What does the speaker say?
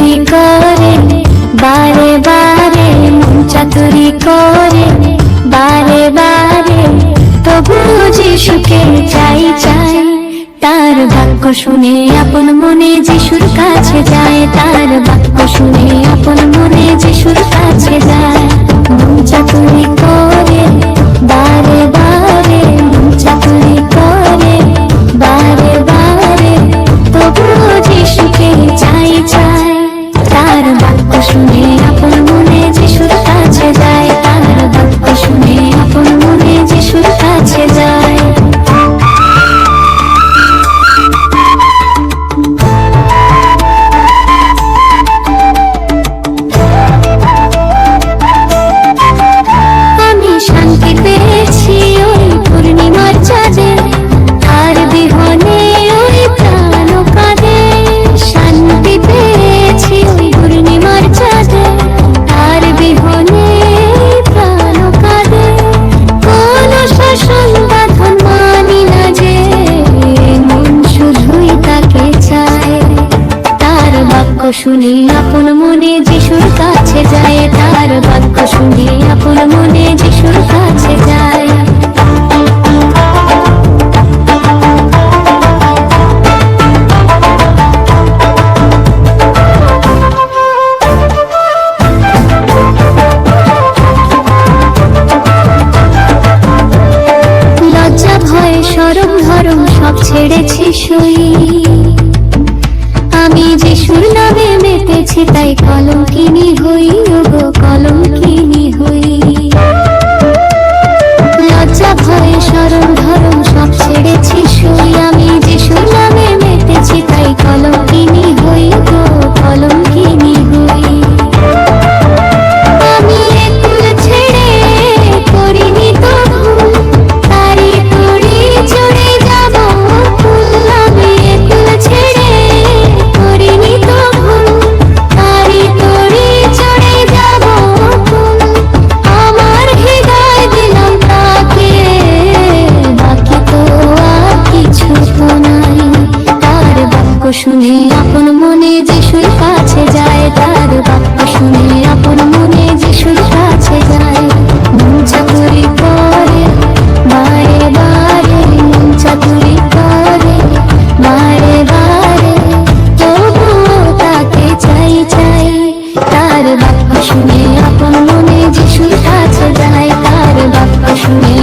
চাতুরি করে বারে বারে, মন চাতুরি করে বারে বারে, তবু যিশুকে চাই চাই। তার বাক্য শুনে আপন মনে যিশুর কাছে যায়, তার বাক্য শুনে আপন মনে যিশুর কাছে যায়। মন চাতুরি করে বারে বারে, মন চাতুরি করে বারে বারে, তবু যিশুকে চাই চাই। তার বাক্য শুনে আপন মনে যিশুর কাছে যায়, তার বাক্য শুনে আপন মনে যিশুর কাছে যায়। আমি শান্তি পেয়েছি ওই পূর্ণিমার চাঁদে, তার বিহনে ওই প্রাণ কাঁদে। শান্তি পেয়েছি ওই পূর্ণিমার চাঁদে, তার বিহনে প্রাণ কাঁদে। কোন শাসন বাঁধন মানি না যে, মন শুধুই তাকে চায়। তার বাক্য শুনে আপন মনে যিশুর কাছে যায়, তার বাক্য শুনে আপন মনে যিশুর কাছে যায়। লজ্জা ভয় শরম ধরম সব ছেড়েছি সই, আমি যিশুর নামে মেতেছি তাই কলঙ্কিনী হই, ওগো কলঙ্কিনী হই। লজ্জা ভয় শরম ধরম সব ছেড়েছি সই, আমি যিশুর নামে মেতেছি তাই কলঙ্কিনী হই, গো কলঙ্কিনী হই। আমি একুল ছেড়ে করিনি তো ভুল, তারি তরি চড়ে যাব ফুল। আমি একুল ছেড়ে করিনি তো ভুল, তারি তরি চড়ে যাব ফুল। আমার হৃদয় দিলাম তাকে, বাকি তো আর কিছু তো নাই। তার বাক্য শুনে আপন মনে যিশুর কাছে যায়, তার বাক্য শুনে আপন মনে যিশুর কাছে যায়। মন চাতুরি করে বারে বারে, মন চাতুরি করে বারে বারে, তবুও তাকে চাই চাই। তার বাক্য শুনে আপন মনে যিশুর কাছে যায়, তার বাক্য শুনে